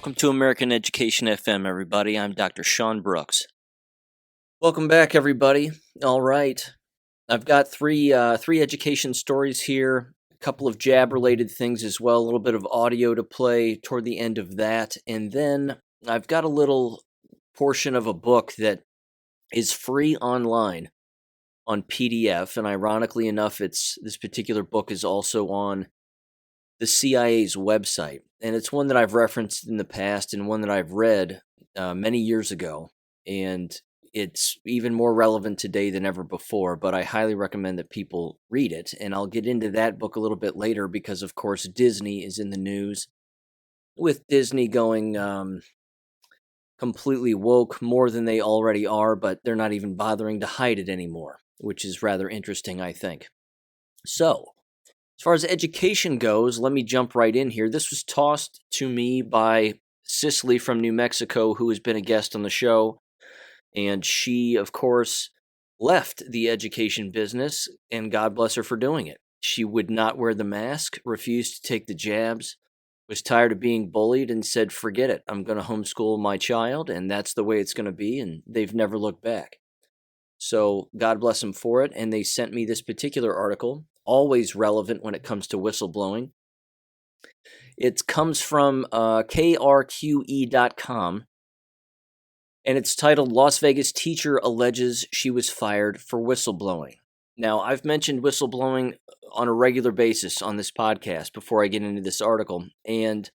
Welcome to American Education FM, everybody. I'm Dr. Sean Brooks. Welcome back, everybody. All right, I've got three education stories here, a couple of jab-related things as well, a little bit of audio to play toward the end of that, and then I've got a little portion of a book that is free online on PDF, and ironically enough, this particular book is also on the CIA's website, and it's one that I've referenced in the past and one that I've read many years ago, and it's even more relevant today than ever before, but I highly recommend that people read it, and I'll get into that book a little bit later because, of course, Disney is in the news, with Disney going completely woke more than they already are, but they're not even bothering to hide it anymore, which is rather interesting, I think. So, as far as education goes, let me jump right in here. This was tossed to me by Cicely from New Mexico, who has been a guest on the show. And she, of course, left the education business, and God bless her for doing it. She would not wear the mask, refused to take the jabs, was tired of being bullied, and said, forget it, I'm going to homeschool my child, and that's the way it's going to be, and they've never looked back. So God bless them for it, and they sent me this particular article, always relevant when it comes to whistleblowing. It comes from krqe.com, and it's titled, Las Vegas Teacher Alleges She Was Fired for Whistleblowing. Now, I've mentioned whistleblowing on a regular basis on this podcast before I get into this article, and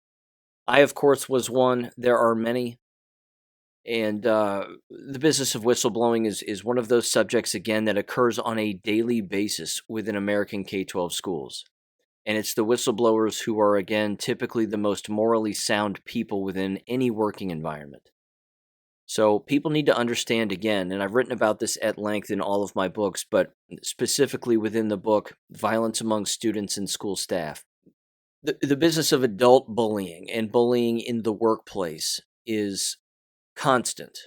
I, of course, was one. There are many. And the business of whistleblowing is one of those subjects, again, that occurs on a daily basis within American K12 schools. And it's the whistleblowers who are, again, typically the most morally sound people within any working environment. So people need to understand, again, and I've written about this at length in all of my books, but specifically within the book, Violence Among Students and School Staff. The business of adult bullying and bullying in the workplace is constant.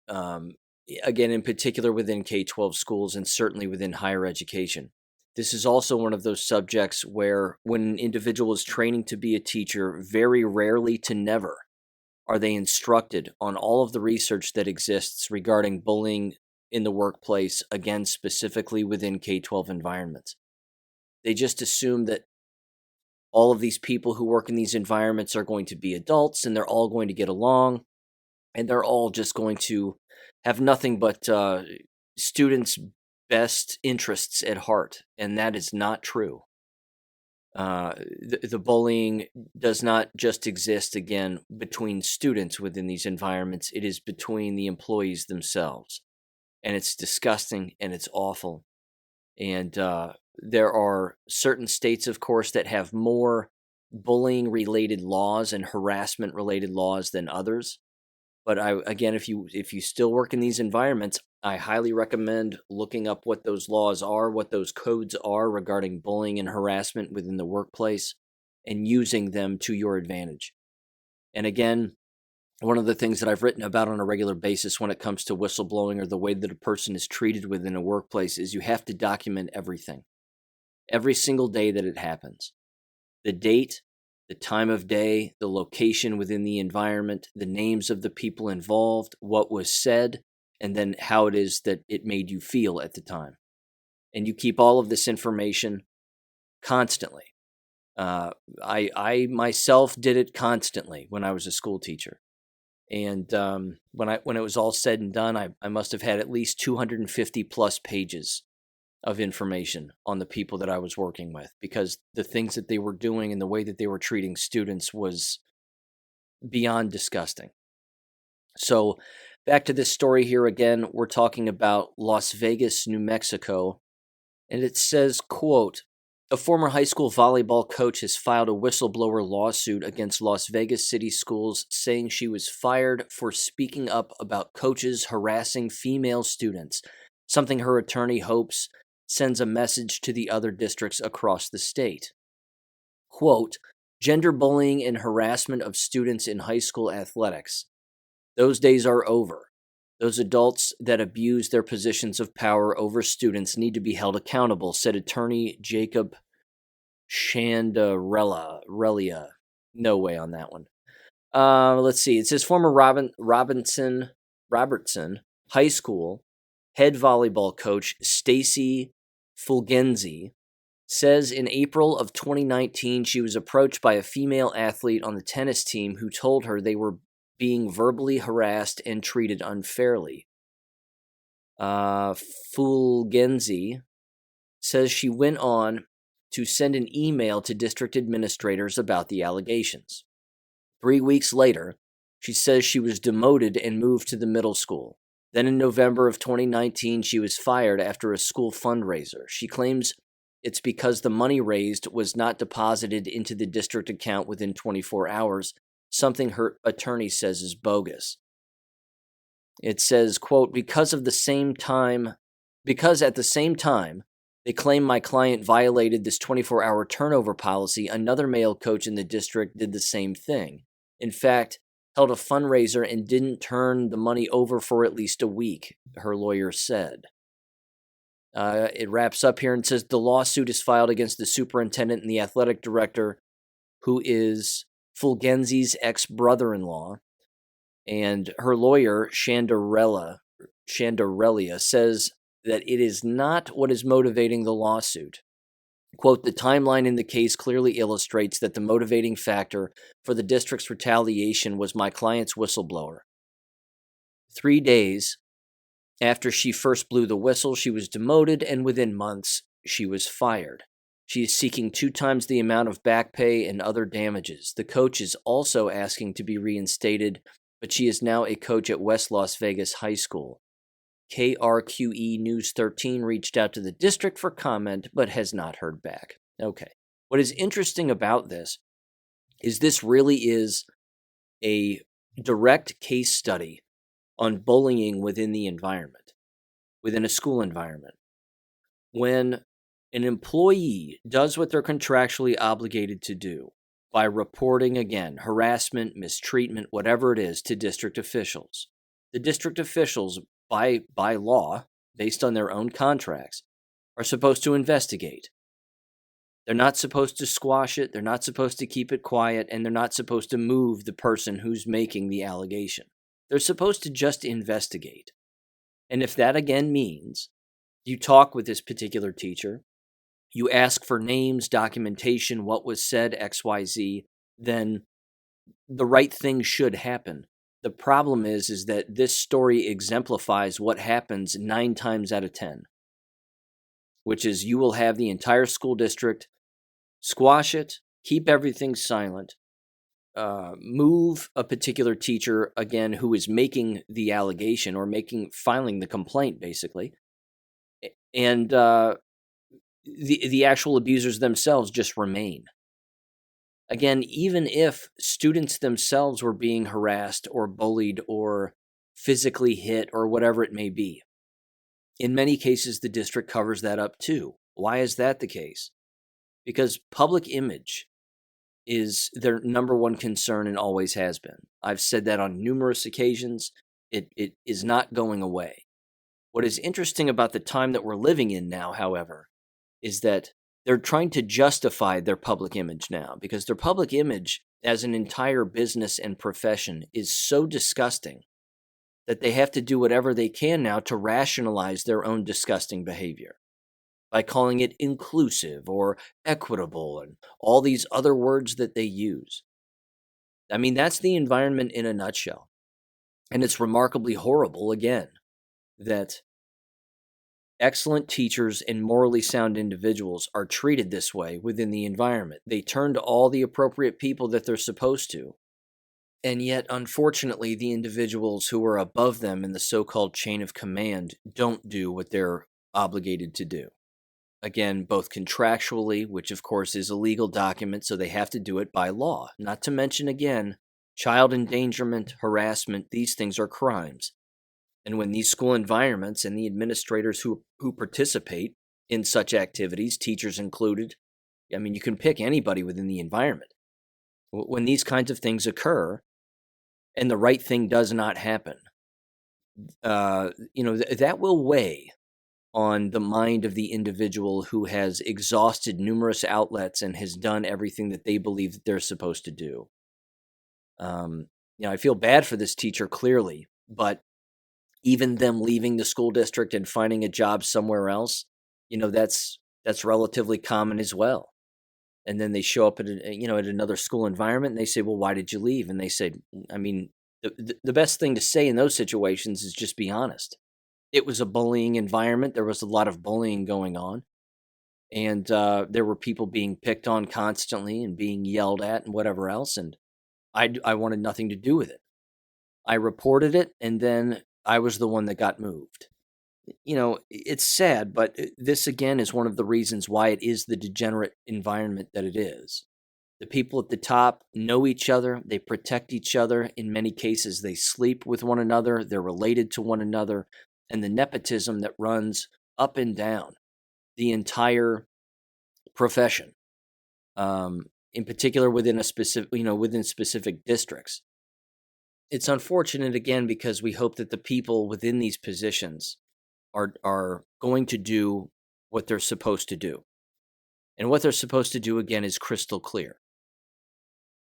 Again, in particular within K-12 schools and certainly within higher education. This is also one of those subjects where when an individual is training to be a teacher, very rarely to never are they instructed on all of the research that exists regarding bullying in the workplace, again, specifically within K-12 environments. They just assume that all of these people who work in these environments are going to be adults and they're all going to get along. And they're all just going to have nothing but students' best interests at heart. And that is not true. The bullying does not just exist, again, between students within these environments. It is between the employees themselves. And it's disgusting and it's awful. And there are certain states, of course, that have more bullying-related laws and harassment-related laws than others. But again, if you still work in these environments, I highly recommend looking up what those laws are, what those codes are regarding bullying and harassment within the workplace, and using them to your advantage. And again, one of the things that I've written about on a regular basis when it comes to whistleblowing or the way that a person is treated within a workplace is you have to document everything. Every single day that it happens. The date, the time of day, the location within the environment, the names of the people involved, what was said, and then how it is that it made you feel at the time. And you keep all of this information constantly. I myself did it constantly when I was a school teacher. And when it was all said and done, I must have had at least 250 plus pages of information on the people that I was working with, because the things that they were doing and the way that they were treating students was beyond disgusting. So back to this story here again, we're talking about Las Vegas, New Mexico, and it says, quote, a former high school volleyball coach has filed a whistleblower lawsuit against Las Vegas City Schools, saying she was fired for speaking up about coaches harassing female students, something her attorney hopes sends a message to the other districts across the state. Quote, gender bullying and harassment of students in high school athletics. Those days are over. Those adults that abuse their positions of power over students need to be held accountable, said attorney Jacob Shandarelia. No way on that one. Let's see. It says former Robertson High School head volleyball coach Stacy Fulgenzi says in April of 2019 she was approached by a female athlete on the tennis team who told her they were being verbally harassed and treated unfairly. Fulgenzi says she went on to send an email to district administrators about the allegations. 3 weeks later, she says she was demoted and moved to the middle school. Then in November of 2019, she was fired after a school fundraiser. She claims it's because the money raised was not deposited into the district account within 24 hours, something her attorney says is bogus. It says, quote, because at the same time, they claim my client violated this 24-hour turnover policy, another male coach in the district did the same thing. In fact, held a fundraiser and didn't turn the money over for at least a week, her lawyer said. It wraps up here and says the lawsuit is filed against the superintendent and the athletic director, who is Fulgenzi's ex-brother-in-law. And her lawyer, Shandarelia, says that it is not what is motivating the lawsuit. Quote, the timeline in the case clearly illustrates that the motivating factor for the district's retaliation was my client's whistleblower. 3 days after she first blew the whistle, she was demoted, and within months, she was fired. She is seeking 2 times the amount of back pay and other damages. The coach is also asking to be reinstated, but she is now a coach at West Las Vegas High School. KRQE News 13 reached out to the district for comment, but has not heard back. Okay. What is interesting about this is this really is a direct case study on bullying within the environment, within a school environment. When an employee does what they're contractually obligated to do by reporting, again, harassment, mistreatment, whatever it is, to district officials, the district officials, by law, based on their own contracts, are supposed to investigate. They're not supposed to squash it, they're not supposed to keep it quiet, and they're not supposed to move the person who's making the allegation. They're supposed to just investigate. And if that again means you talk with this particular teacher, you ask for names, documentation, what was said, XYZ, then the right thing should happen. The problem is that this story exemplifies what happens 9 times out of 10, which is you will have the entire school district squash it, keep everything silent, move a particular teacher, again, who is making the allegation or filing the complaint, basically, and the actual abusers themselves just remain. Again, even if students themselves were being harassed or bullied or physically hit or whatever it may be, in many cases the district covers that up too. Why is that the case? Because public image is their number one concern and always has been. I've said that on numerous occasions. It is not going away. What is interesting about the time that we're living in now, however, is that they're trying to justify their public image now, because their public image as an entire business and profession is so disgusting that they have to do whatever they can now to rationalize their own disgusting behavior by calling it inclusive or equitable and all these other words that they use. I mean, that's the environment in a nutshell. And it's remarkably horrible, again, that excellent teachers and morally sound individuals are treated this way within the environment. They turn to all the appropriate people that they're supposed to. And yet, unfortunately, the individuals who are above them in the so-called chain of command don't do what they're obligated to do. Again, both contractually, which of course is a legal document, so they have to do it by law. Not to mention, again, child endangerment, harassment, these things are crimes. And when these school environments and the administrators who participate in such activities, teachers included, I mean, you can pick anybody within the environment. When these kinds of things occur and the right thing does not happen, that will weigh on the mind of the individual who has exhausted numerous outlets and has done everything that they believe that they're supposed to do. I feel bad for this teacher clearly, but even them leaving the school district and finding a job somewhere else, that's relatively common as well. And then they show up at at another school environment and they say, "Well, why did you leave?" And they say, I mean, the best thing to say in those situations is just be honest. It was a bullying environment. There was a lot of bullying going on, and there were people being picked on constantly and being yelled at and whatever else. And I wanted nothing to do with it. I reported it, and then I was the one that got moved. It's sad, but this again is one of the reasons why it is the degenerate environment that it is. The people at the top know each other, they protect each other. In many cases, they sleep with one another, they're related to one another, and the nepotism that runs up and down the entire profession, in particular within specific districts. It's unfortunate again because we hope that the people within these positions are going to do what they're supposed to do. And what they're supposed to do, again, is crystal clear.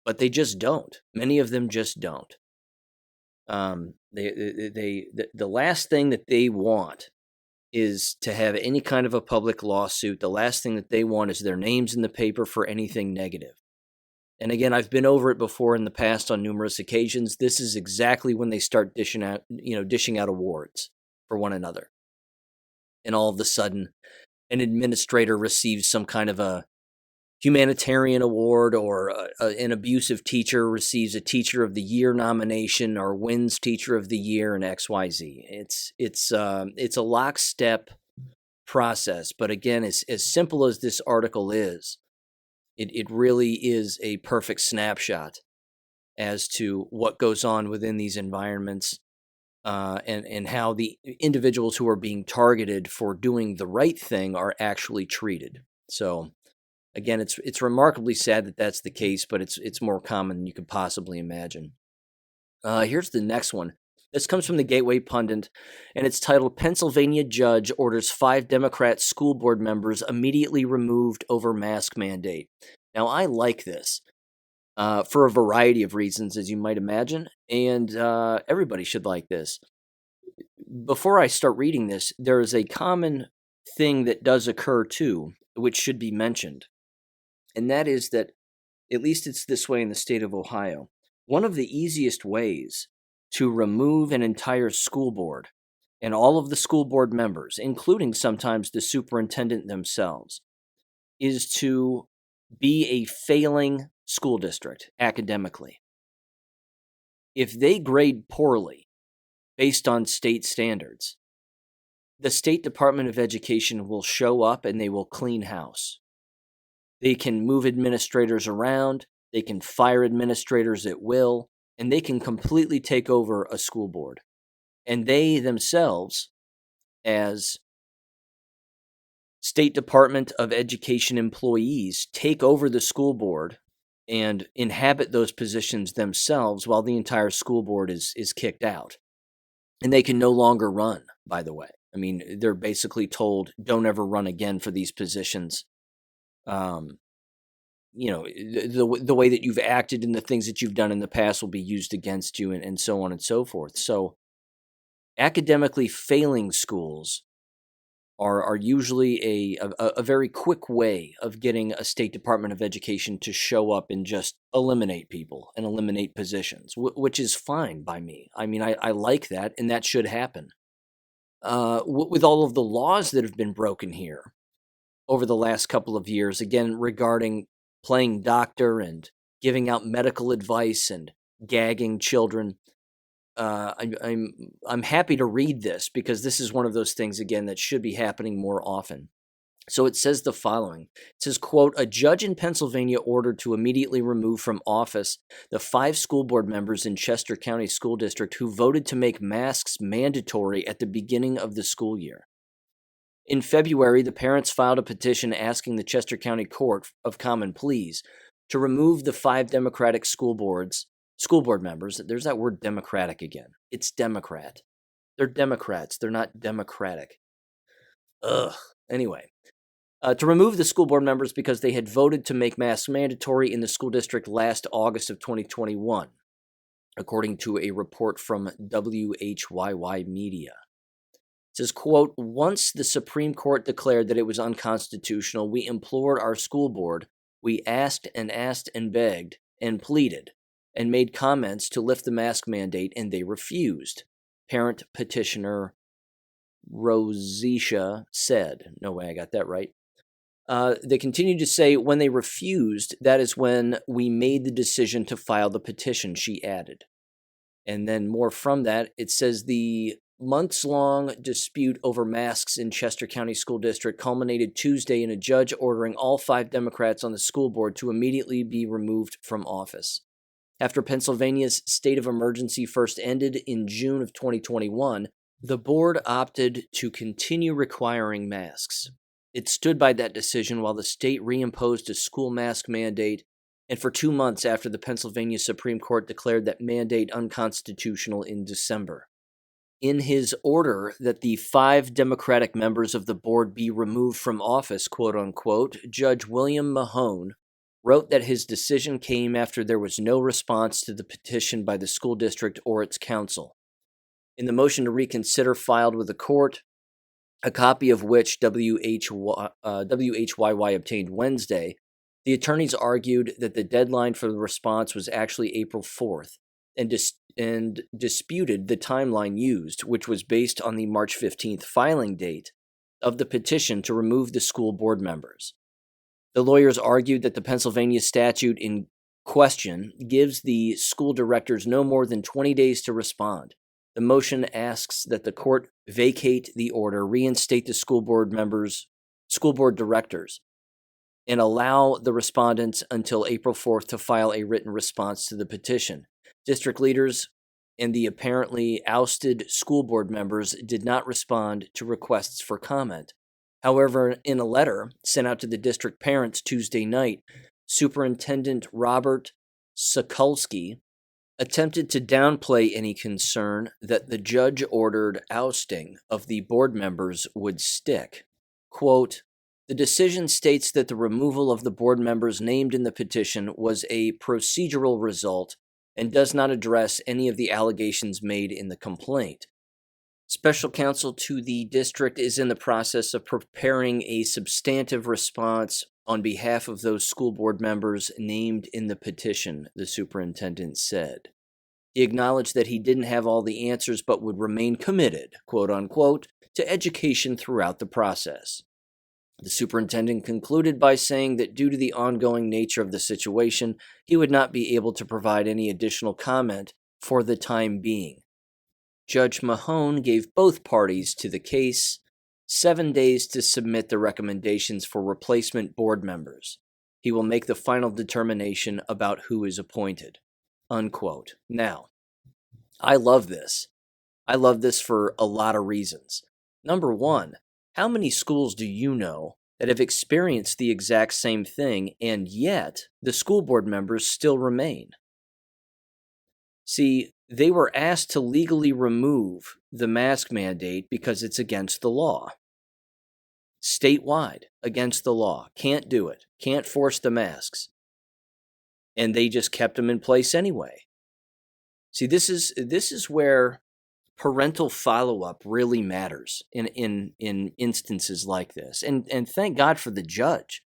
But they just don't. Many of them just don't. The last thing that they want is to have any kind of a public lawsuit. The last thing that they want is their names in the paper for anything negative. And again, I've been over it before in the past on numerous occasions. This is exactly when they start dishing out awards for one another. And all of a sudden, an administrator receives some kind of a humanitarian award, or an abusive teacher receives a Teacher of the Year nomination, or wins Teacher of the Year in XYZ. It's a lockstep process. But again, as simple as this article is, it really is a perfect snapshot as to what goes on within these environments. And how the individuals who are being targeted for doing the right thing are actually treated. So, again, it's remarkably sad that that's the case, but it's more common than you could possibly imagine. Here's the next one. This comes from the Gateway Pundit, and it's titled, "Pennsylvania Judge Orders 5 Democrat School Board Members Immediately Removed Over Mask Mandate." Now, I like this. For a variety of reasons, as you might imagine, and everybody should like this. Before I start reading this, there is a common thing that does occur too, which should be mentioned, and that is that, at least it's this way in the state of Ohio, one of the easiest ways to remove an entire school board and all of the school board members, including sometimes the superintendent themselves, is to be a failing school district academically. If they grade poorly based on state standards, the State Department of Education will show up and they will clean house. They can move administrators around, they can fire administrators at will, and they can completely take over a school board. And they themselves, as State Department of Education employees, take over the school board and inhabit those positions themselves while the entire school board is kicked out. And they can no longer run, by the way. I mean, they're basically told, don't ever run again for these positions. The way that you've acted and the things that you've done in the past will be used against you, and so on and so forth. So academically failing schools are usually a very quick way of getting a State Department of Education to show up and just eliminate people and eliminate positions, which is fine by me. I mean, I like that, and that should happen. With all of the laws that have been broken here over the last couple of years, again, regarding playing doctor and giving out medical advice and gagging children, I'm happy to read this because this is one of those things, again, that should be happening more often. So it says the following. It says, quote, "A judge in Pennsylvania ordered to immediately remove from office the 5 school board members in Chester County School District who voted to make masks mandatory at the beginning of the school year. In February, the parents filed a petition asking the Chester County Court of Common Pleas to remove the 5 Democratic school board members." There's that word Democratic again. It's Democrat. They're Democrats. They're not Democratic. Ugh. Anyway, to remove the school board members because they had voted to make masks mandatory in the school district last August of 2021. according to a report from WHYY Media. It says, quote, once the Supreme Court declared that it was unconstitutional, we implored our school board. We asked and begged and pleaded and made comments to lift the mask mandate, and they refused. Parent petitioner Rosisha said. No way I got that right. They continued to say, when they refused, that is when we made the decision to file the petition, she added. And then more from that, it says the months-long dispute over masks in Chester County School District culminated Tuesday in a judge ordering all 5 Democrats on the school board to immediately be removed from office. After Pennsylvania's state of emergency first ended in June of 2021, the board opted to continue requiring masks. It stood by that decision while the state reimposed a school mask mandate, and for 2 months after the Pennsylvania Supreme Court declared that mandate unconstitutional in December. In his order that the 5 Democratic members of the board be removed from office, quote unquote, Judge William Mahone wrote that his decision came after there was no response to the petition by the school district or its council. In the motion to reconsider filed with the court, a copy of which WHYY obtained Wednesday, the attorneys argued that the deadline for the response was actually April 4th and disputed the timeline used, which was based on the March 15th filing date of the petition to remove the school board members. The lawyers argued that the Pennsylvania statute in question gives the school directors no more than 20 days to respond. The motion asks that the court vacate the order, reinstate the school board directors, and allow the respondents until April 4th to file a written response to the petition. District leaders and the apparently ousted school board members did not respond to requests for comment. However, in a letter sent out to the district parents Tuesday night, Superintendent Robert Sokulski attempted to downplay any concern that the judge-ordered ousting of the board members would stick. Quote, the decision states that the removal of the board members named in the petition was a procedural result and does not address any of the allegations made in the complaint. Special counsel to the district is in the process of preparing a substantive response on behalf of those school board members named in the petition, the superintendent said. He acknowledged that he didn't have all the answers but would remain committed, quote unquote, to education throughout the process. The superintendent concluded by saying that due to the ongoing nature of the situation, he would not be able to provide any additional comment for the time being. Judge Mahone gave both parties to the case 7 days to submit the recommendations for replacement board members. He will make the final determination about who is appointed. Unquote. Now, I love this. I love this for a lot of reasons. Number one, how many schools do you know that have experienced the exact same thing, and yet the school board members still remain? See, they were asked to legally remove the mask mandate because it's against the law. Statewide, against the law. Can't do it. Can't force the masks. And they just kept them in place anyway. See, this is where parental follow-up really matters in instances like this. And thank God for the judge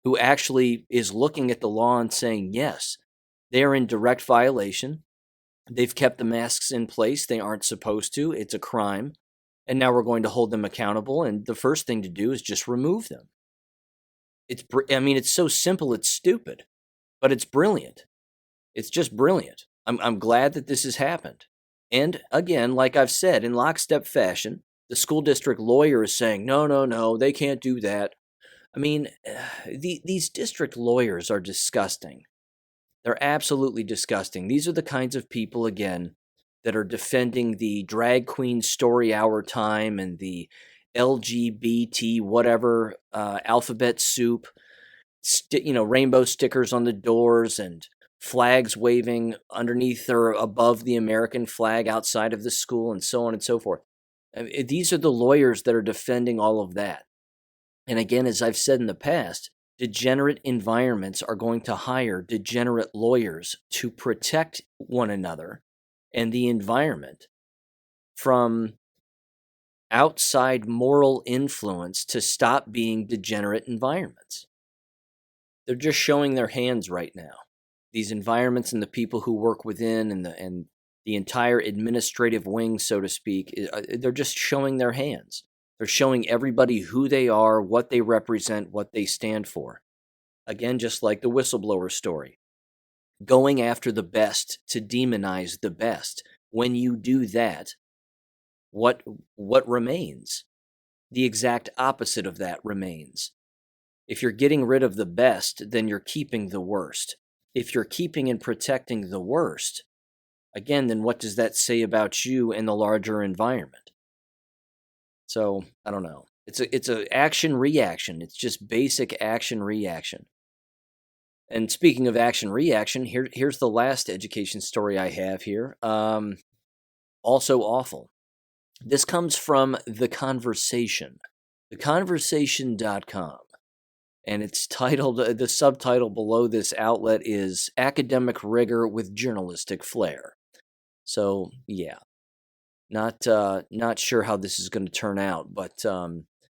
who actually is looking at the law and saying, yes, they are in direct violation. They've kept the masks in place. They aren't supposed to. It's a crime. And now we're going to hold them accountable. And the first thing to do is just remove them. It's so simple, it's stupid, but it's brilliant. It's just brilliant. I'm glad that this has happened. And again, like I've said, in lockstep fashion, the school district lawyer is saying, no, they can't do that. I mean, these district lawyers are disgusting. They're absolutely disgusting. These are the kinds of people, again, that are defending the drag queen story hour time and the LGBT whatever alphabet soup, rainbow stickers on the doors and flags waving underneath or above the American flag outside of the school and so on and so forth. These are the lawyers that are defending all of that. And again, as I've said in the past, degenerate environments are going to hire degenerate lawyers to protect one another and the environment from outside moral influence to stop being degenerate environments. They're just showing their hands right now. These environments and the people who work within and the entire administrative wing, so to speak, they're just showing their hands. They're showing everybody who they are, what they represent, what they stand for. Again, just like the whistleblower story. Going after the best to demonize the best. When you do that, what remains? The exact opposite of that remains. If you're getting rid of the best, then you're keeping the worst. If you're keeping and protecting the worst, again, then what does that say about you and the larger environment? So, I don't know. It's a action reaction. It's just basic action reaction. And speaking of action reaction, here's the last education story I have here. Also awful. This comes from The Conversation, theconversation.com. And it's titled, the subtitle below this outlet is Academic Rigor with Journalistic Flair. So, yeah, not sure how this is going to turn out, but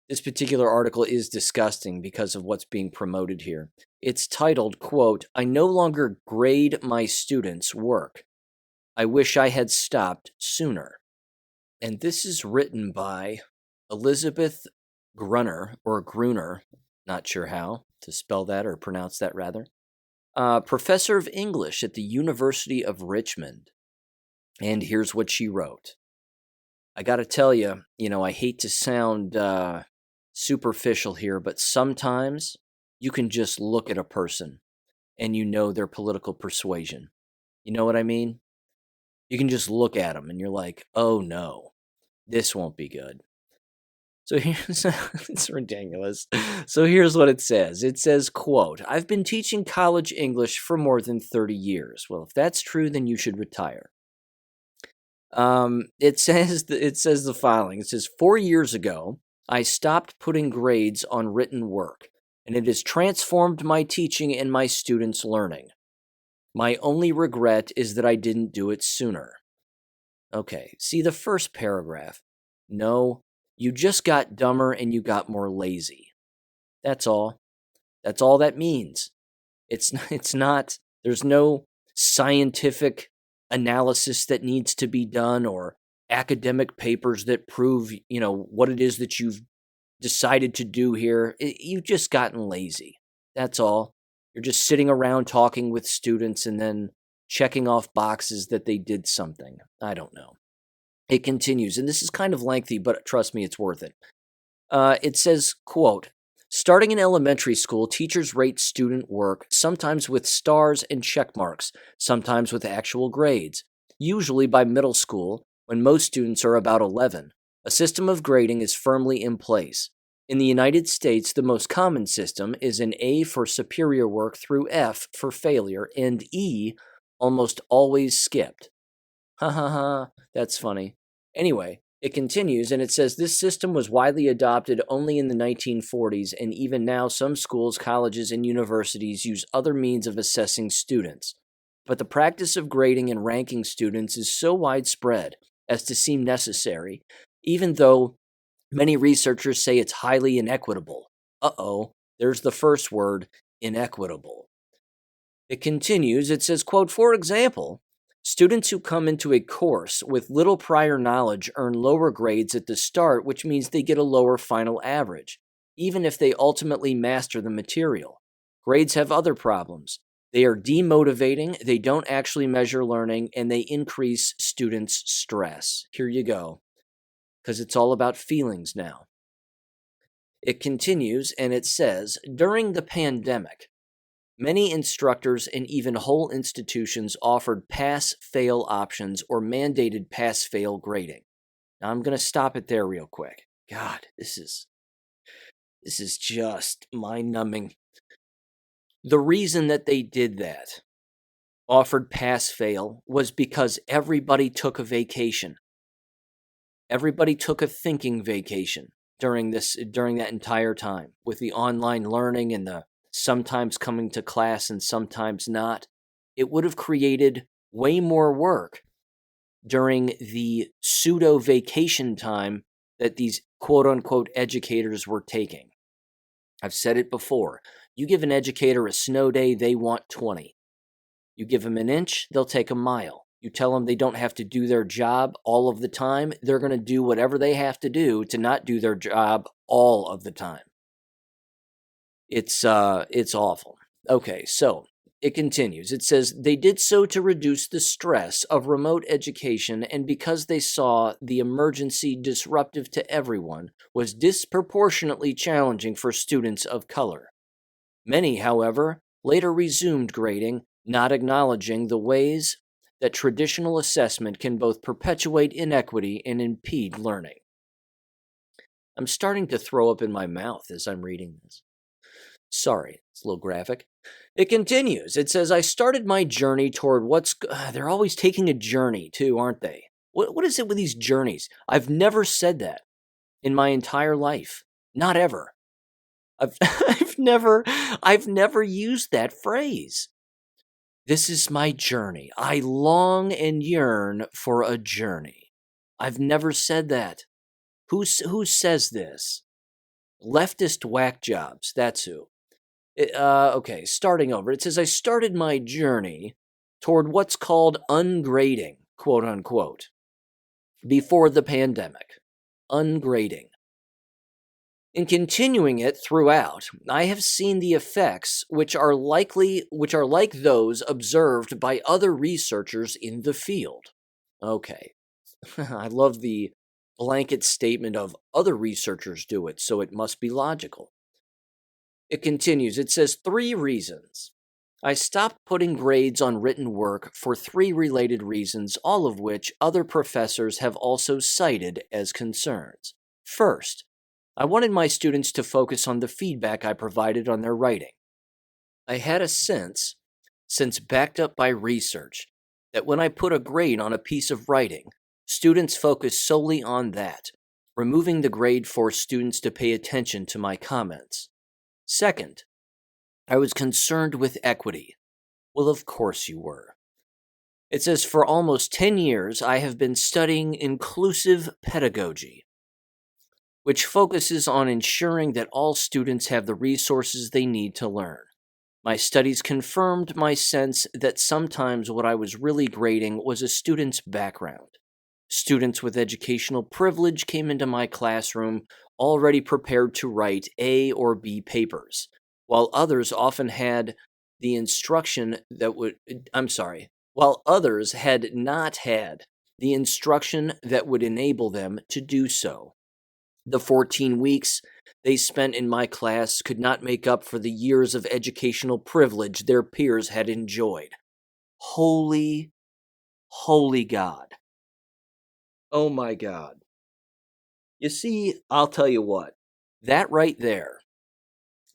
this particular article is disgusting because of what's being promoted here. It's titled, quote, "I no longer grade my students' work. I wish I had stopped sooner." And this is written by Elizabeth Gruner, or Gruner, not sure how to spell that or pronounce that rather, professor of English at the University of Richmond. And here's what she wrote. I got to tell you, I hate to sound superficial here, but sometimes you can just look at a person and you know their political persuasion. You know what I mean? You can just look at them and you're like, oh no, this won't be good. So here's, it's ridiculous. So here's what it says. It says, quote, "I've been teaching college English for more than 30 years. Well, if that's true, then you should retire. It says the following. It says, 4 years ago, I stopped putting grades on written work, and it has transformed my teaching and my students' learning. My only regret is that I didn't do it sooner." Okay, see the first paragraph. No, you just got dumber and you got more lazy. That's all. That's all that means. It's not, there's no scientific analysis that needs to be done or academic papers that prove, what it is that you've decided to do here. You've just gotten lazy. That's all. You're just sitting around talking with students and then checking off boxes that they did something. I don't know. It continues, and this is kind of lengthy, but trust me, it's worth it. It says, quote, "Starting in elementary school, teachers rate student work, sometimes with stars and check marks, sometimes with actual grades. Usually by middle school, when most students are about 11, a system of grading is firmly in place. In the United States, the most common system is an A for superior work through F for failure, and E almost always skipped." Ha ha ha, that's funny. Anyway, it continues, and it says this system was widely adopted only in the 1940s, and even now some schools, colleges, and universities use other means of assessing students. But the practice of grading and ranking students is so widespread as to seem necessary, even though many researchers say it's highly inequitable. Uh-oh, there's the first word, inequitable. It continues, it says, quote, "For example, students who come into a course with little prior knowledge earn lower grades at the start, which means they get a lower final average, even if they ultimately master the material. Grades have other problems. They are demotivating, they don't actually measure learning, and they increase students' stress." Here you go, because it's all about feelings now. It continues, and it says, "During the pandemic, many instructors and even whole institutions offered pass-fail options or mandated pass-fail grading." Now I'm going to stop it there real quick. God, this is just mind-numbing. The reason that they did that, offered pass-fail, was because everybody took a vacation. Everybody took a thinking vacation during that entire time with the online learning and the sometimes coming to class and sometimes not, it would have created way more work during the pseudo vacation time that these quote unquote educators were taking. I've said it before. You give an educator a snow day, they want 20. You give them an inch, they'll take a mile. You tell them they don't have to do their job all of the time, they're going to do whatever they have to do to not do their job all of the time. It's awful. Okay, so it continues. It says, they did so to reduce the stress of remote education, and because they saw the emergency disruptive to everyone was disproportionately challenging for students of color. Many, however, later resumed grading, not acknowledging the ways that traditional assessment can both perpetuate inequity and impede learning. I'm starting to throw up in my mouth as I'm reading this. Sorry, it's a little graphic. It continues. It says, I started my journey toward they're always taking a journey too, aren't they? What is it with these journeys? I've never said that in my entire life. Not ever. I've never used that phrase. This is my journey. I long and yearn for a journey. I've never said that. Who says this? Leftist whack jobs. That's who. Okay, starting over. It says, I started my journey toward what's called ungrading, quote unquote, before the pandemic. Ungrading. In continuing it throughout, I have seen the effects which are like those observed by other researchers in the field. Okay. I love the blanket statement of other researchers do it, so it must be logical. It continues. It says 3 reasons. I stopped putting grades on written work for 3 related reasons, all of which other professors have also cited as concerns. First, I wanted my students to focus on the feedback I provided on their writing. I had a sense backed up by research, that when I put a grade on a piece of writing, students focus solely on that, removing the grade forced students to pay attention to my comments. Second, I was concerned with equity. Well, of course you were. It says, for almost 10 years, I have been studying inclusive pedagogy, which focuses on ensuring that all students have the resources they need to learn. My studies confirmed my sense that sometimes what I was really grading was a student's background. Students with educational privilege came into my classroom already prepared to write A or B papers, while others had not had the instruction that would enable them to do so. The 14 weeks they spent in my class could not make up for the years of educational privilege their peers had enjoyed. Holy God. Oh my God. You see, I'll tell you what, that right there,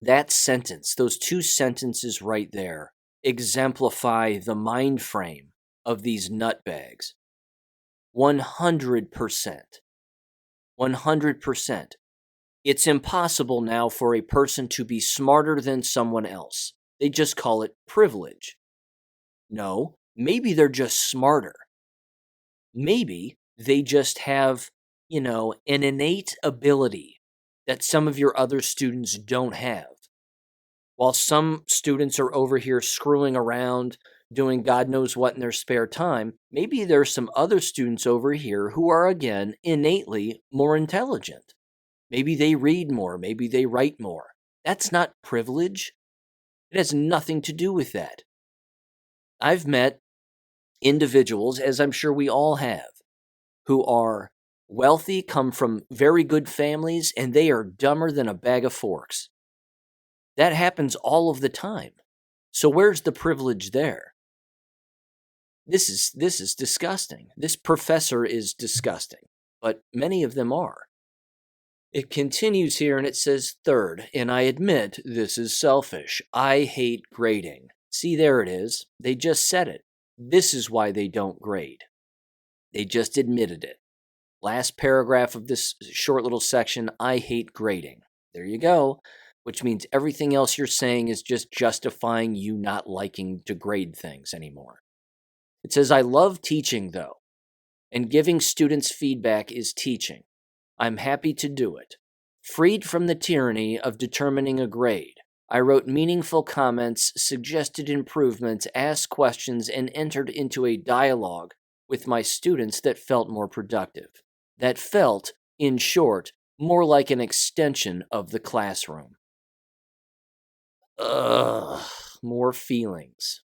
that sentence, those 2 sentences right there, exemplify the mind frame of these nutbags. 100%. 100%. It's impossible now for a person to be smarter than someone else. They just call it privilege. No, maybe they're just smarter. Maybe they just have, an innate ability that some of your other students don't have. While some students are over here screwing around, doing God knows what in their spare time, maybe there's some other students over here who are, again, innately more intelligent. Maybe they read more, maybe they write more. That's not privilege. It has nothing to do with that. I've met individuals, as I'm sure we all have, who are wealthy, come from very good families, and they are dumber than a bag of forks. That happens all of the time. So where's the privilege there? This is disgusting. This professor is disgusting, but many of them are. It continues here and it says, third, and I admit this is selfish. I hate grading. See, there it is. They just said it. This is why they don't grade. They just admitted it. Last paragraph of this short little section, I hate grading. There you go. which means everything else you're saying is just justifying you not liking to grade things anymore. It says, I love teaching, though, and giving students feedback is teaching. I'm happy to do it. Freed from the tyranny of determining a grade, I wrote meaningful comments, suggested improvements, asked questions, and entered into a dialogue with my students that felt more productive. That felt, in short, more like an extension of the classroom. Ugh, more feelings.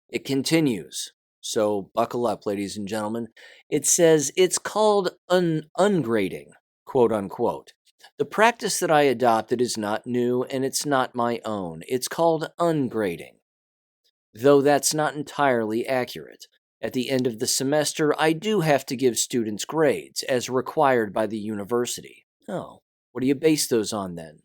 It continues. So buckle up, ladies and gentlemen. It says it's called ungrading, quote unquote. The practice that I adopted is not new and it's not my own. It's called ungrading, though that's not entirely accurate. At the end of the semester, I do have to give students grades as required by the university. Oh, what do you base those on then?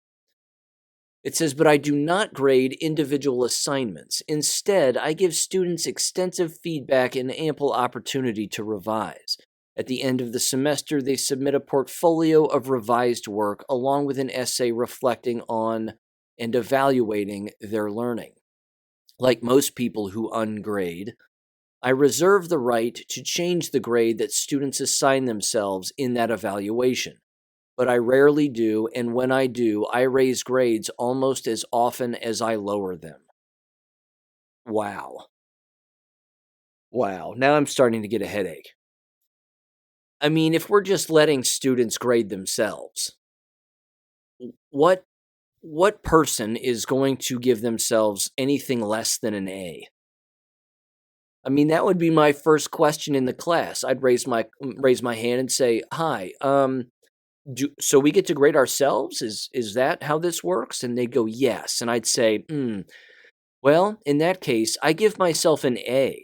It says, but I do not grade individual assignments. Instead, I give students extensive feedback and ample opportunity to revise. At the end of the semester, they submit a portfolio of revised work along with an essay reflecting on and evaluating their learning. Like most people who ungrade, I reserve the right to change the grade that students assign themselves in that evaluation. But I rarely do, and when I do, I raise grades almost as often as I lower them. Wow. Wow, now I'm starting to get a headache. I mean, if we're just letting students grade themselves, what person is going to give themselves anything less than an A? I mean, that would be my first question in the class. I'd raise my hand and say, "Hi, so we get to grade ourselves? Is that how this works?" And they'd go, "Yes." And I'd say, well, in that case, I give myself an A.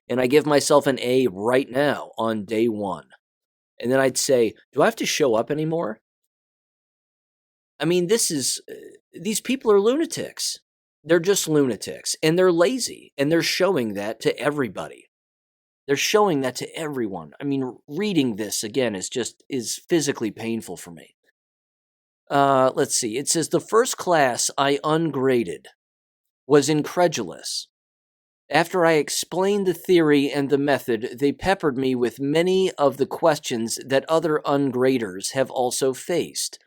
And I give myself an A right now on day 1. And then I'd say, do I have to show up anymore? I mean, these people are lunatics. They're just lunatics. And they're lazy. And they're showing that to everybody. They're showing that to everyone. I mean, reading this again is physically painful for me. Let's see. It says the first class I ungraded was incredulous. After I explained the theory and the method, they peppered me with many of the questions that other ungraders have also faced.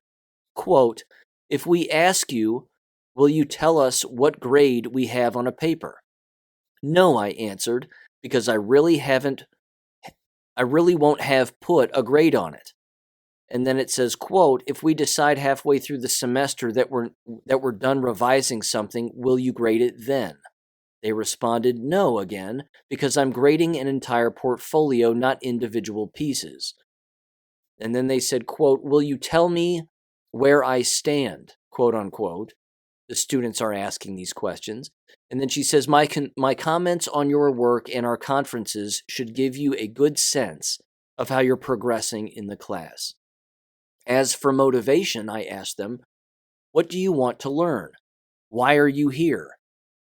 Quote, if we ask you, will you tell us what grade we have on a paper? No, I answered, because I really won't have put a grade on it. And then it says, quote, if we decide halfway through the semester that we're done revising something, will you grade it then? They responded, no, again, because I'm grading an entire portfolio, not individual pieces. And then they said, quote, will you tell me where I stand, quote unquote. The students are asking these questions. And then she says, my comments on your work and our conferences should give you a good sense of how you're progressing in the class. As for motivation, I asked them, what do you want to learn? Why are you here?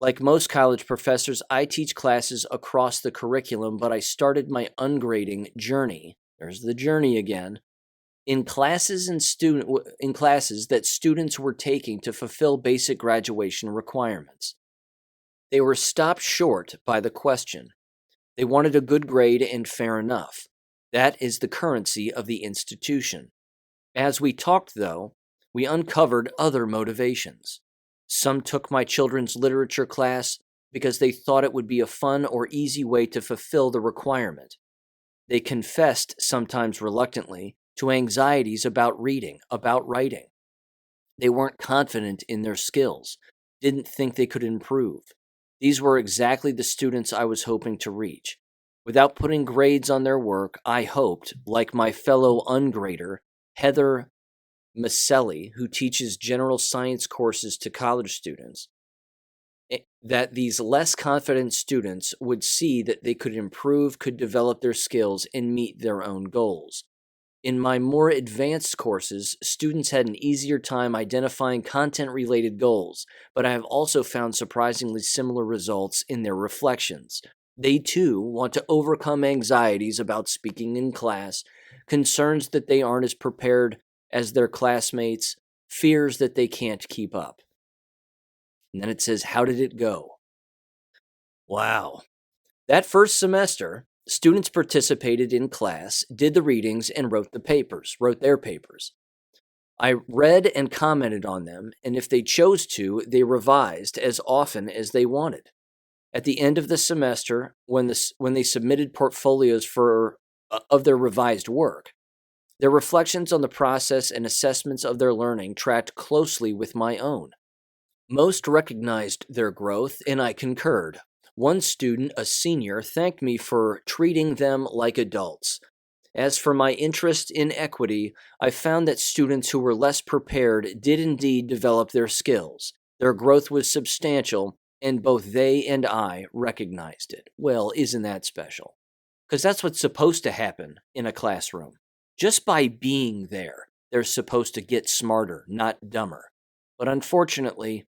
Like most college professors, I teach classes across the curriculum, but I started my ungrading journey. There's the journey again. In classes that students were taking to fulfill basic graduation requirements. They were stopped short by the question. They wanted a good grade and fair enough. That is the currency of the institution. As we talked, though, we uncovered other motivations. Some took my children's literature class because they thought it would be a fun or easy way to fulfill the requirement. They confessed, sometimes reluctantly, to anxieties about reading, about writing. They weren't confident in their skills, didn't think they could improve. These were exactly the students I was hoping to reach. Without putting grades on their work, I hoped, like my fellow ungrader, Heather Maselli, who teaches general science courses to college students, that these less confident students would see that they could improve, could develop their skills, and meet their own goals. In my more advanced courses, students had an easier time identifying content-related goals, but I have also found surprisingly similar results in their reflections. They, too, want to overcome anxieties about speaking in class, concerns that they aren't as prepared as their classmates, fears that they can't keep up. And then it says, how did it go? Wow. That first semester, students participated in class, did the readings, and wrote their papers. I read and commented on them, and if they chose to, they revised as often as they wanted. At the end of the semester, when they submitted portfolios of their revised work, their reflections on the process and assessments of their learning tracked closely with my own. Most recognized their growth, and I concurred. One student, a senior, thanked me for treating them like adults. As for my interest in equity, I found that students who were less prepared did indeed develop their skills. Their growth was substantial, and both they and I recognized it. Well, isn't that special? Because that's what's supposed to happen in a classroom. Just by being there, they're supposed to get smarter, not dumber. But unfortunately,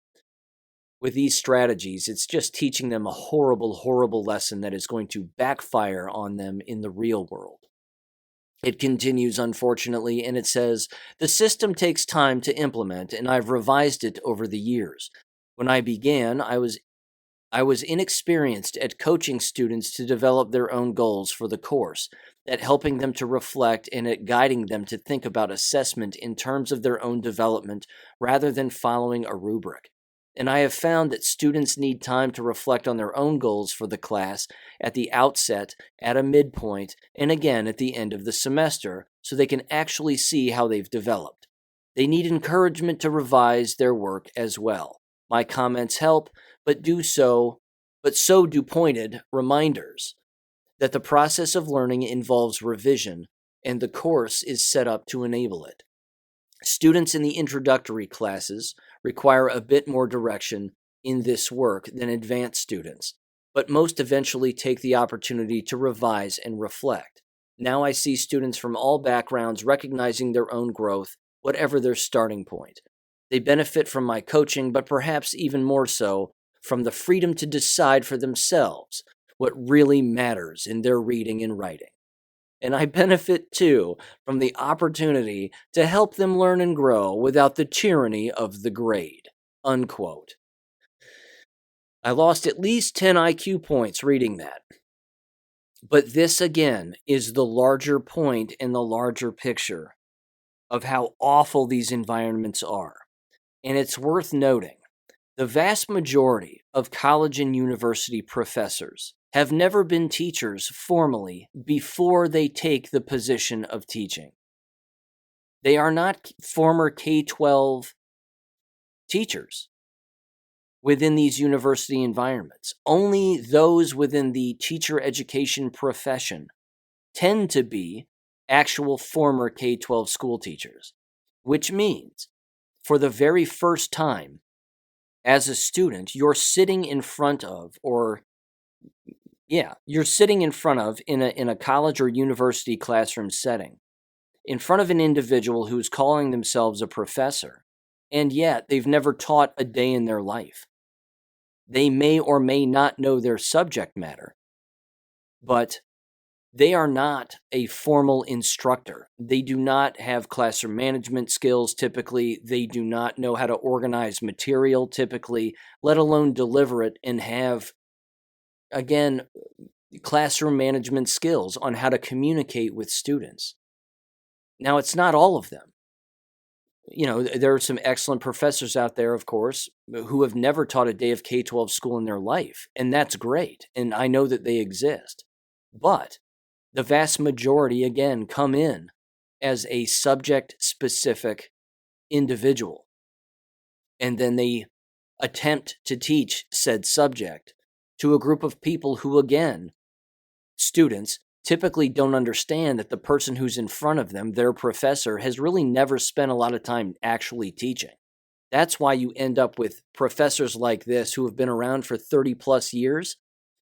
with these strategies, it's just teaching them a horrible, horrible lesson that is going to backfire on them in the real world. It continues, unfortunately, and it says, the system takes time to implement, and I've revised it over the years. When I began, I was inexperienced at coaching students to develop their own goals for the course, at helping them to reflect, and at guiding them to think about assessment in terms of their own development rather than following a rubric. And I have found that students need time to reflect on their own goals for the class at the outset, at a midpoint, and again at the end of the semester, so they can actually see how they've developed. They need encouragement to revise their work as well. My comments help, but so do pointed reminders that the process of learning involves revision, and the course is set up to enable it. Students in the introductory classes require a bit more direction in this work than advanced students, but most eventually take the opportunity to revise and reflect. Now I see students from all backgrounds recognizing their own growth, whatever their starting point. They benefit from my coaching, but perhaps even more so from the freedom to decide for themselves what really matters in their reading and writing. And I benefit, too, from the opportunity to help them learn and grow without the tyranny of the grade." Unquote. I lost at least 10 IQ points reading that. But this, again, is the larger point in the larger picture of how awful these environments are. And it's worth noting, the vast majority of college and university professors have never been teachers formally before they take the position of teaching. They are not former K12 teachers within these university environments. Only those within the teacher education profession tend to be actual former K12 school teachers, which means for the very first time as a student, you're sitting in front of in a college or university classroom setting, in front of an individual who's calling themselves a professor, and yet they've never taught a day in their life. They may or may not know their subject matter, but they are not a formal instructor. They do not have classroom management skills typically. They do not know how to organize material typically, let alone deliver it and have, again, classroom management skills on how to communicate with students. Now, it's not all of them. There are some excellent professors out there, of course, who have never taught a day of K-12 school in their life, and that's great, and I know that they exist. But the vast majority, again, come in as a subject-specific individual, and then they attempt to teach said subject to a group of people who, again, students, typically don't understand that the person who's in front of them, their professor, has really never spent a lot of time actually teaching. That's why you end up with professors like this who have been around for 30 plus years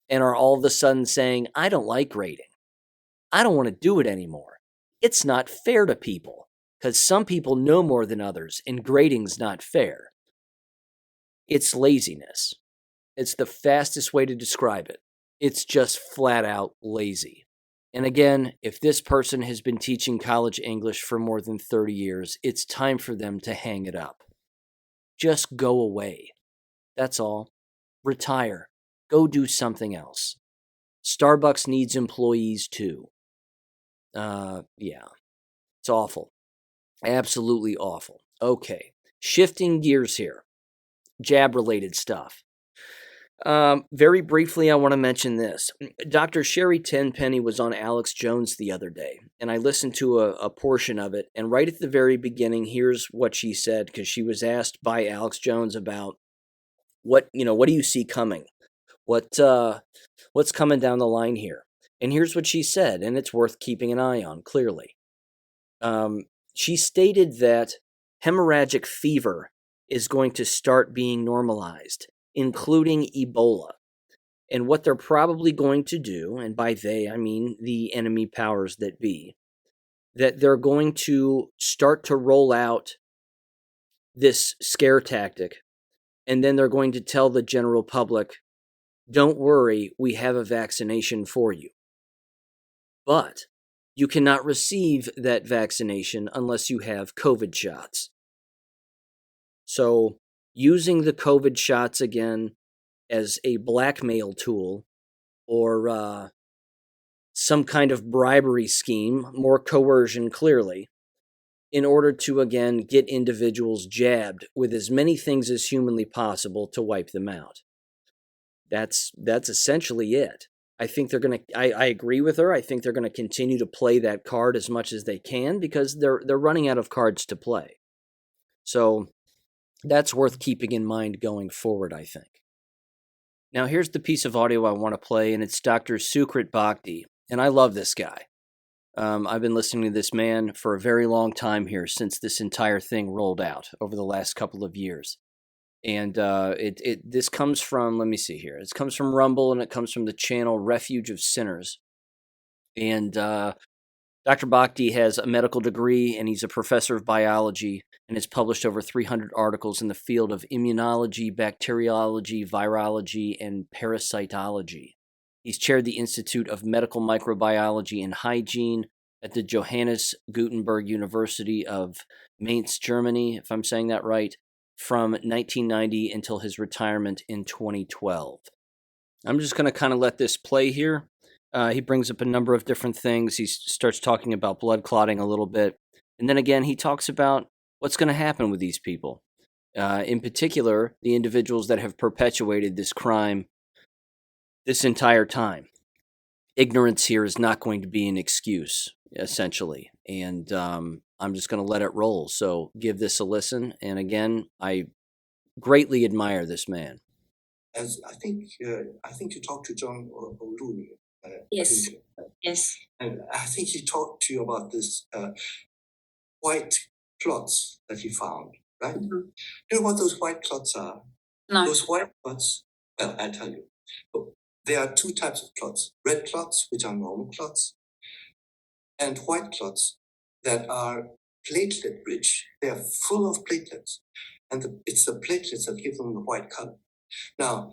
and are all of a sudden saying, I don't like grading. I don't want to do it anymore. It's not fair to people because some people know more than others and grading's not fair. It's laziness. It's the fastest way to describe it. It's just flat out lazy. And again, if this person has been teaching college English for more than 30 years, it's time for them to hang it up. Just go away. That's all. Retire. Go do something else. Starbucks needs employees too. Yeah, it's awful. Absolutely awful. Okay, shifting gears here. Jab-related stuff. Very briefly, I want to mention this. Dr. Sherry Tenpenny was on Alex Jones the other day, and I listened to a portion of it. And right at the very beginning, here's what she said, because she was asked by Alex Jones about what do you see coming? What's coming down the line here? And here's what she said, and it's worth keeping an eye on, clearly. She stated that hemorrhagic fever is going to start being normalized, including Ebola. And what they're probably going to do, and by they, I mean the enemy powers that be, that they're going to start to roll out this scare tactic, and then they're going to tell the general public, don't worry, we have a vaccination for you. But you cannot receive that vaccination unless you have COVID shots. So using the COVID shots again as a blackmail tool or some kind of bribery scheme, more coercion clearly, in order to again get individuals jabbed with as many things as humanly possible to wipe them out. That's essentially it. I think they're going to I agree with her. I think they're going to continue to play that card as much as they can because they're running out of cards to play. So that's worth keeping in mind going forward, I think. Now, here's the piece of audio I want to play, and it's Dr. Sucharit Bhakdi, and I love this guy. I've been listening to this man for a very long time here since this entire thing rolled out over the last couple of years. And this comes from, let me see here. It comes from Rumble, and it comes from the channel Refuge of Sinners. And Dr. Bhakdi has a medical degree, and he's a professor of biology, and has published over 300 articles in the field of immunology, bacteriology, virology, and parasitology. He's chaired the Institute of Medical Microbiology and Hygiene at the Johannes Gutenberg University of Mainz, Germany, if I'm saying that right, from 1990 until his retirement in 2012. I'm just going to kind of let this play here. He brings up a number of different things. He starts talking about blood clotting a little bit. And then again, he talks about what's going to happen with these people. In particular, the individuals that have perpetuated this crime this entire time. Ignorance here is not going to be an excuse, essentially. And I'm just going to let it roll. So give this a listen. And again, I greatly admire this man. As I think you talked to John O'Looney. Yes. Yes. And I think he talked to you about this white clots that he found, right? Mm-hmm. Do you know what those white clots are? No. Those white clots, well, I'll tell you. There are two types of clots. Red clots, which are normal clots, and white clots that are platelet rich. They are full of platelets. And it's the platelets that give them the white color. Now,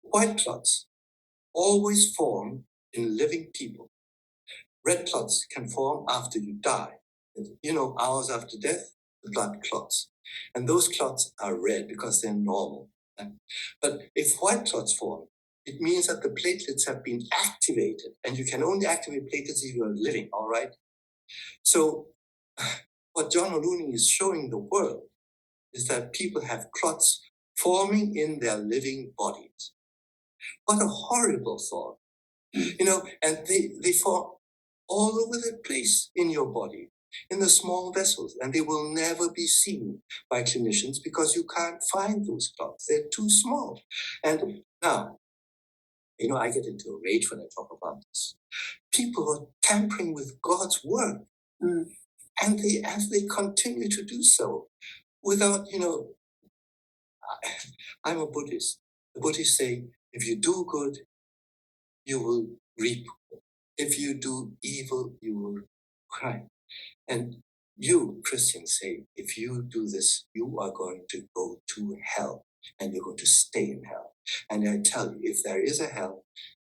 white clots always form in living people. Red clots can form after you die. Hours after death, the blood clots. And those clots are red because they're normal. But if white clots form, it means that the platelets have been activated. And you can only activate platelets if you are living, all right? So what John O'Looney is showing the world is that people have clots forming in their living bodies. What a horrible thought. And they form all over the place in your body, in the small vessels, and they will never be seen by clinicians because you can't find those clots. They're too small. And now, I get into a rage when I talk about this. People are tampering with God's word. And as they continue to do so without, I'm a Buddhist. The Buddhists say, if you do good, you will reap. If you do evil, you will cry. And you, Christians, say, if you do this, you are going to go to hell and you're going to stay in hell. And I tell you, if there is a hell,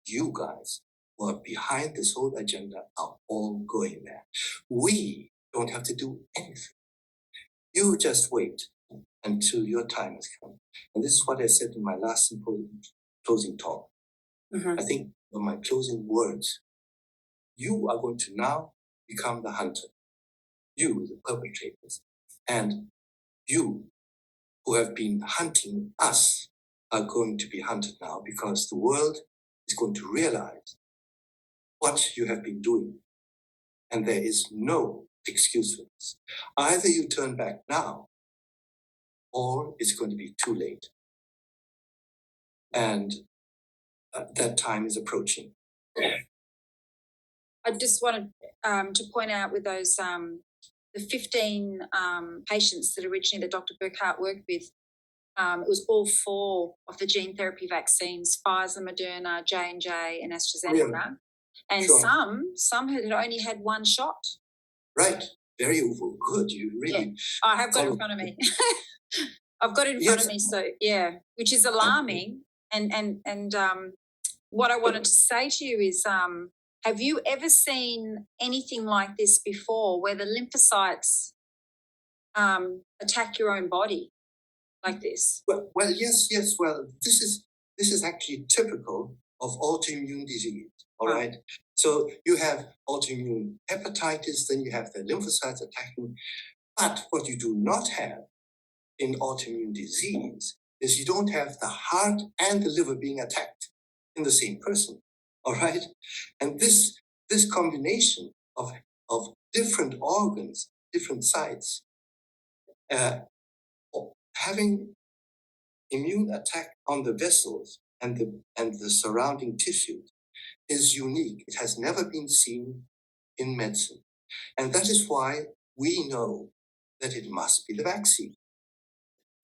you guys who are behind this whole agenda are all going there. We don't have to do anything. You just wait until your time has come. And this is what I said in my last symposium closing talk. I think of my closing words. You are going to now become the hunter. You, the perpetrators. And you, who have been hunting us, are going to be hunted now, because the world is going to realize what you have been doing. And there is no excuse for this. Either you turn back now, or it's going to be too late. And that time is approaching. I just wanted to point out with those the 15 patients that originally that Dr. Burkhart worked with, it was all 4 of the gene therapy vaccines: Pfizer, Moderna, J&J, and AstraZeneca. Yeah. And sure. some had only had 1 shot. Right. Very good. You really. Yeah. I have got it in front of me. I've got it in front of me. So yeah, which is alarming. And what I wanted to say to you is, have you ever seen anything like this before, where the lymphocytes attack your own body like this? Well, yes. Well, this is actually typical of autoimmune disease. All right. So you have autoimmune hepatitis, then you have the lymphocytes attacking. But what you do not have in autoimmune disease is you don't have the heart and the liver being attacked in the same person. All right. And this combination of different organs, different sites, having immune attack on the vessels and the surrounding tissues is unique. It has never been seen in medicine. And that is why we know that it must be the vaccine.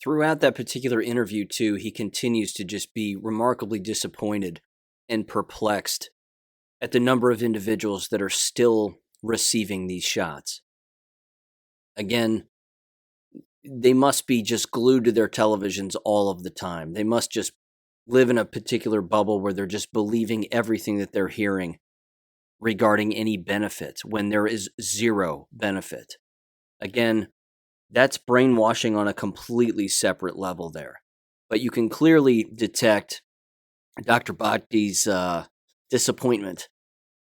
Throughout that particular interview, too, he continues to just be remarkably disappointed and perplexed at the number of individuals that are still receiving these shots. Again, they must be just glued to their televisions all of the time. They must just live in a particular bubble where they're just believing everything that they're hearing regarding any benefit when there is zero benefit. Again, that's brainwashing on a completely separate level there. But you can clearly detect Dr. Bhakdi's disappointment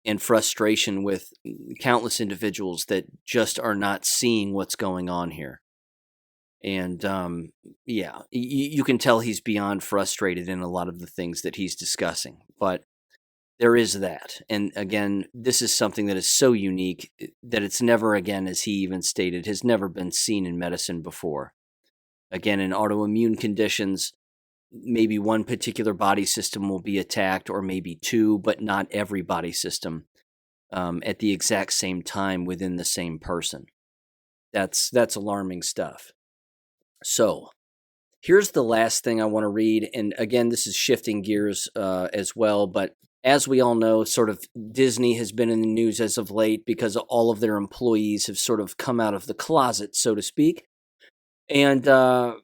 and frustration with countless individuals that just are not seeing what's going on here. And you can tell he's beyond frustrated in a lot of the things that he's discussing. But there is that. And again, this is something that is so unique that it's never, again, as he even stated, has never been seen in medicine before. Again, in autoimmune conditions, maybe one particular body system will be attacked, or maybe 2, but not every body system at the exact same time within the same person. That's alarming stuff. So here's the last thing I want to read. And again, this is shifting gears as well. But as we all know, sort of Disney has been in the news as of late because all of their employees have sort of come out of the closet, so to speak, and are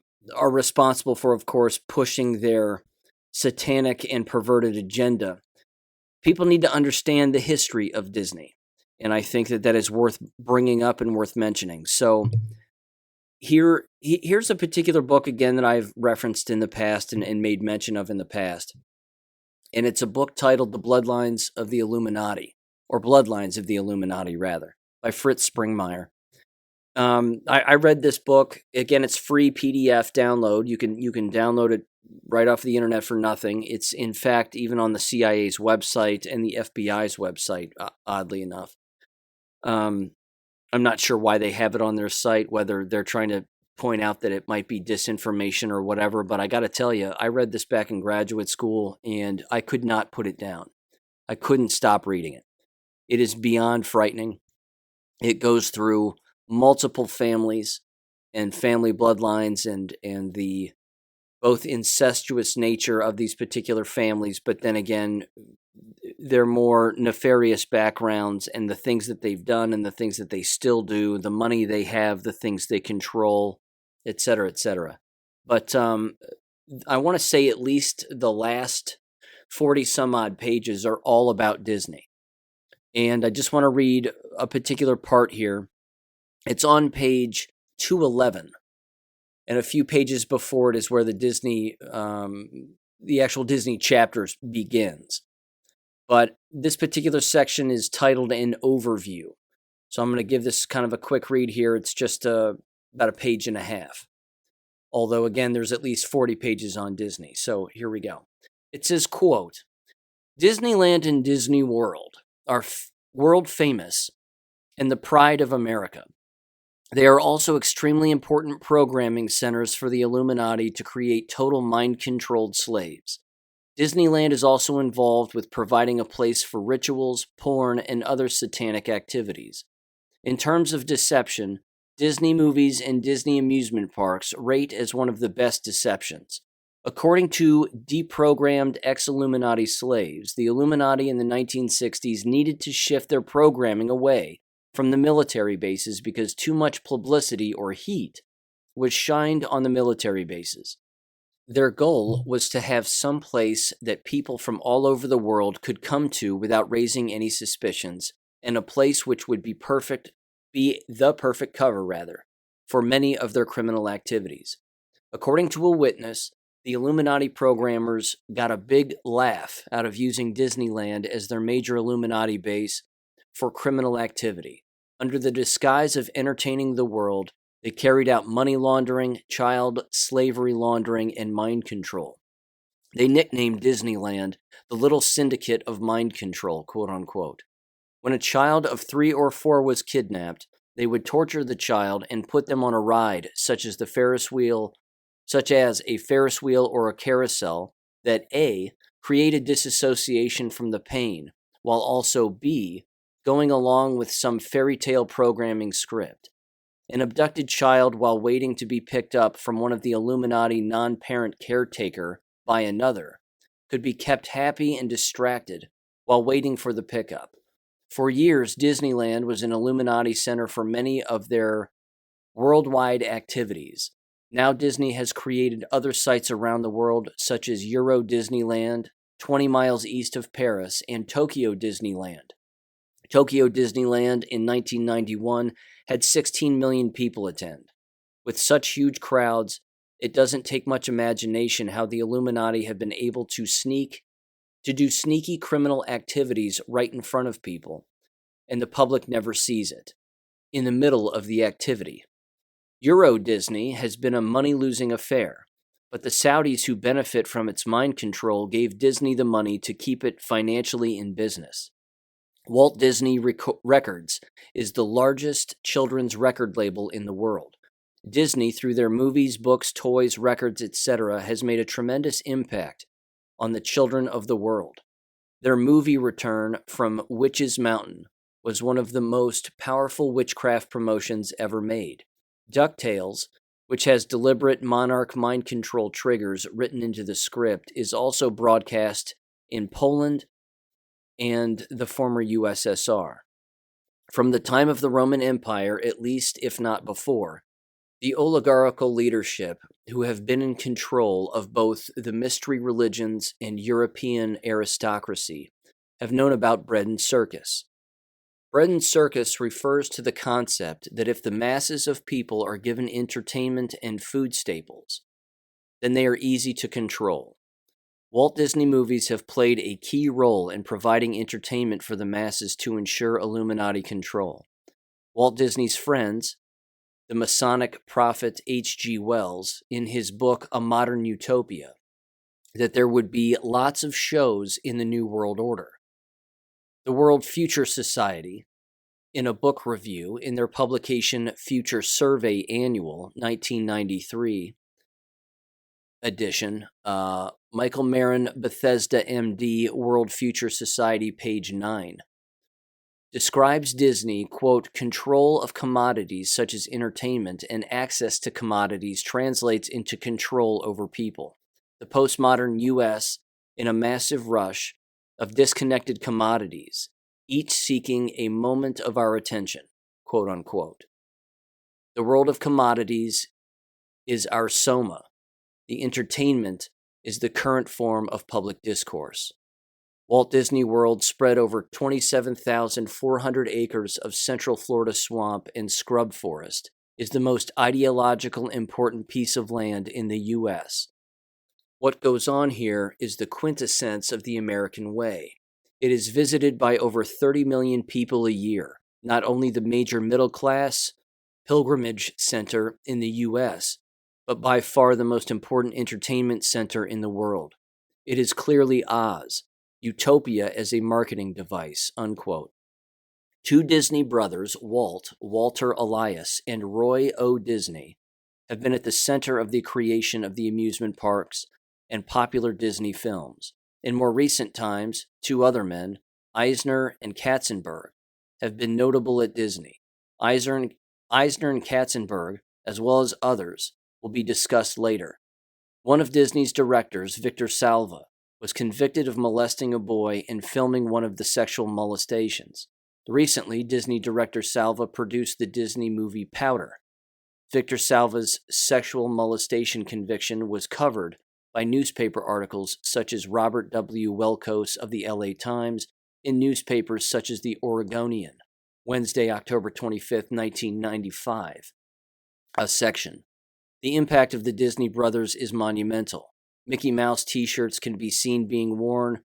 responsible for, of course, pushing their satanic and perverted agenda. People need to understand the history of Disney. And I think that is worth bringing up and worth mentioning. So here's a particular book, again, that I've referenced in the past and made mention of in the past. And it's a book titled The Bloodlines of the Illuminati, or Bloodlines of the Illuminati, rather, by Fritz Springmeier. I read this book. Again, it's free PDF download. You can download it right off the internet for nothing. It's, in fact, even on the CIA's website and the FBI's website, oddly enough. I'm not sure why they have it on their site, whether they're trying to point out that it might be disinformation or whatever, but I got to tell you, I read this back in graduate school, and I could not put it down. I couldn't stop reading it. It is beyond frightening. It goes through multiple families and family bloodlines and the both incestuous nature of these particular families, but then again, their more nefarious backgrounds and the things that they've done and the things that they still do, the money they have, the things they control, et cetera, et cetera. But I want to say at least the last 40 some odd pages are all about Disney. And I just want to read a particular part here. It's on page 211. And a few pages before it is where the actual Disney chapters begins. But this particular section is titled an overview. So I'm going to give this kind of a quick read here. It's just about a page and a half. Although, again, there's at least 40 pages on Disney. So here we go. It says, quote, Disneyland and Disney World are world famous and the pride of America. They are also extremely important programming centers for the Illuminati to create total mind-controlled slaves. Disneyland is also involved with providing a place for rituals, porn, and other satanic activities. In terms of deception, Disney movies and Disney amusement parks rate as one of the best deceptions. According to deprogrammed ex-Illuminati slaves, the Illuminati in the 1960s needed to shift their programming away from the military bases because too much publicity or heat was shined on the military bases. Their goal was to have some place that people from all over the world could come to without raising any suspicions, and a place which would be the perfect cover, for many of their criminal activities. According to a witness, the Illuminati programmers got a big laugh out of using Disneyland as their major Illuminati base for criminal activity. Under the disguise of entertaining the world, they carried out money laundering, child slavery laundering, and mind control. They nicknamed Disneyland the Little Syndicate of Mind Control, quote unquote. When a child of 3 or 4 was kidnapped, they would torture the child and put them on a ride, such as a Ferris wheel or a carousel, that A, created disassociation from the pain, while also B, going along with some fairy tale programming script. An abducted child, while waiting to be picked up from one of the Illuminati non-parent caretaker by another, could be kept happy and distracted while waiting for the pickup. For years, Disneyland was an Illuminati center for many of their worldwide activities. Now Disney has created other sites around the world, such as Euro Disneyland, 20 miles east of Paris, and Tokyo Disneyland. Tokyo Disneyland in 1991 had 16 million people attend. With such huge crowds, it doesn't take much imagination how the Illuminati have been able to do sneaky criminal activities right in front of people, and the public never sees it, in the middle of the activity. Euro Disney has been a money-losing affair, but the Saudis who benefit from its mind control gave Disney the money to keep it financially in business. Walt Disney Records is the largest children's record label in the world. Disney, through their movies, books, toys, records, etc., has made a tremendous impact on the children of the world. Their movie return from Witch's Mountain was one of the most powerful witchcraft promotions ever made. DuckTales, which has deliberate monarch mind control triggers written into the script, is also broadcast in Poland and the former USSR. From the time of the Roman Empire, at least if not before, the oligarchical leadership, who have been in control of both the mystery religions and European aristocracy, have known about bread and circus. Bread and circus refers to the concept that if the masses of people are given entertainment and food staples, then they are easy to control. Walt Disney movies have played a key role in providing entertainment for the masses to ensure Illuminati control. Walt Disney's friends, the Masonic prophet H.G. Wells, in his book A Modern Utopia, that there would be lots of shows in the New World Order. The World Future Society, in a book review in their publication Future Survey Annual, 1993 edition, Michael Marin, Bethesda, MD, World Future Society, page 9, describes Disney, quote, control of commodities such as entertainment and access to commodities translates into control over people. The postmodern U.S. in a massive rush of disconnected commodities, each seeking a moment of our attention, quote unquote. The world of commodities is our soma. The entertainment is the current form of public discourse. Walt Disney World, spread over 27,400 acres of Central Florida swamp and scrub forest, is the most ideological important piece of land in the U.S. What goes on here is the quintessence of the American way. It is visited by over 30 million people a year, not only the major middle class pilgrimage center in the U.S., but by far the most important entertainment center in the world. It is clearly Oz, utopia as a marketing device, unquote. Two Disney brothers, Walter Elias, and Roy O. Disney, have been at the center of the creation of the amusement parks and popular Disney films. In more recent times, two other men, Eisner and Katzenberg, have been notable at Disney. Eisner and Katzenberg, as well as others, will be discussed later. One of Disney's directors, Victor Salva, was convicted of molesting a boy and filming one of the sexual molestations. Recently, Disney director Salva produced the Disney movie Powder. Victor Salva's sexual molestation conviction was covered by newspaper articles such as Robert W. Welkos of the LA Times in newspapers such as the Oregonian, Wednesday, October 25, 1995. A section. The impact of the Disney brothers is monumental. Mickey Mouse t-shirts can be seen being worn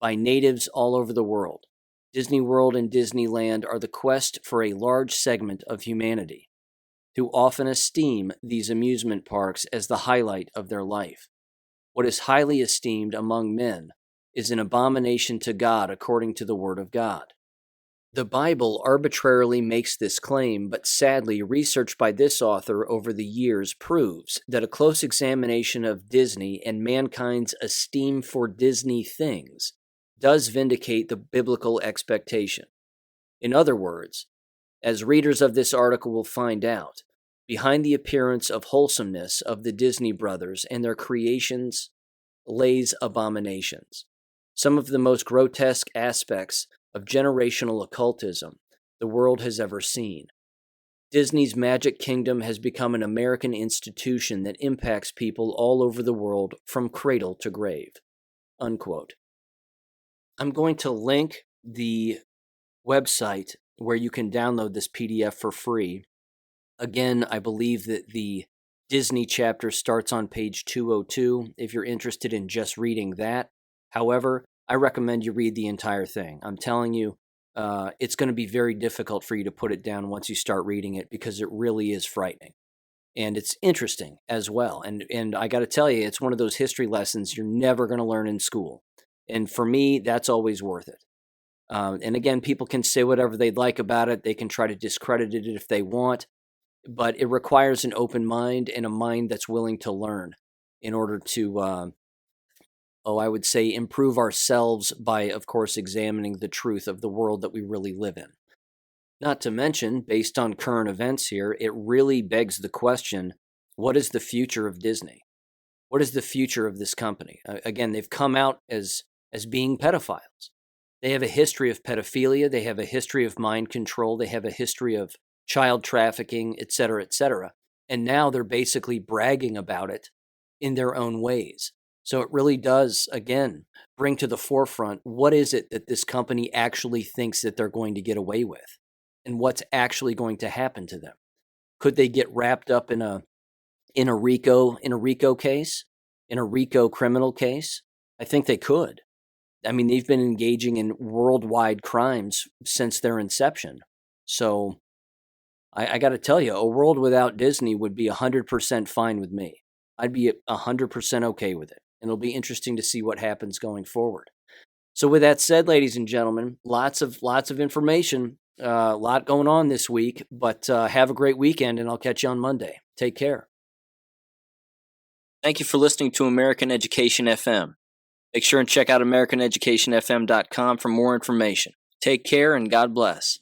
by natives all over the world. Disney World and Disneyland are the quest for a large segment of humanity, who often esteem these amusement parks as the highlight of their life. What is highly esteemed among men is an abomination to God according to the Word of God. The Bible arbitrarily makes this claim, but sadly, research by this author over the years proves that a close examination of Disney and mankind's esteem for Disney things does vindicate the biblical expectation. In other words, as readers of this article will find out, behind the appearance of wholesomeness of the Disney brothers and their creations lays abominations. Some of the most grotesque aspects of generational occultism the world has ever seen. Disney's Magic Kingdom has become an American institution that impacts people all over the world from cradle to grave. Unquote. I'm going to link the website where you can download this PDF for free. Again, I believe that the Disney chapter starts on page 202 if you're interested in just reading that. However, I recommend you read the entire thing. I'm telling you, it's going to be very difficult for you to put it down once you start reading it because it really is frightening. And it's interesting as well. And I got to tell you, it's one of those history lessons you're never going to learn in school. And for me, that's always worth it. And again, people can say whatever they'd like about it. They can try to discredit it if they want. But it requires an open mind and a mind that's willing to learn in order to, I would say, improve ourselves by, of course, examining the truth of the world that we really live in. Not to mention, based on current events here, it really begs the question, what is the future of Disney? What is the future of this company? Again, they've come out as being pedophiles. They have a history of pedophilia. They have a history of mind control. They have a history of child trafficking, et cetera, et cetera. And now they're basically bragging about it in their own ways. So it really does, again, bring to the forefront what is it that this company actually thinks that they're going to get away with and what's actually going to happen to them. Could they get wrapped up in a RICO case, in a RICO criminal case? I think they could. I mean, they've been engaging in worldwide crimes since their inception. So I got to tell you, a world without Disney would be 100% fine with me. I'd be 100% okay with it. And it'll be interesting to see what happens going forward. So with that said, ladies and gentlemen, lots of information, a lot going on this week, but have a great weekend and I'll catch you on Monday. Take care. Thank you for listening to American Education FM. Make sure and check out AmericanEducationFM.com for more information. Take care and God bless.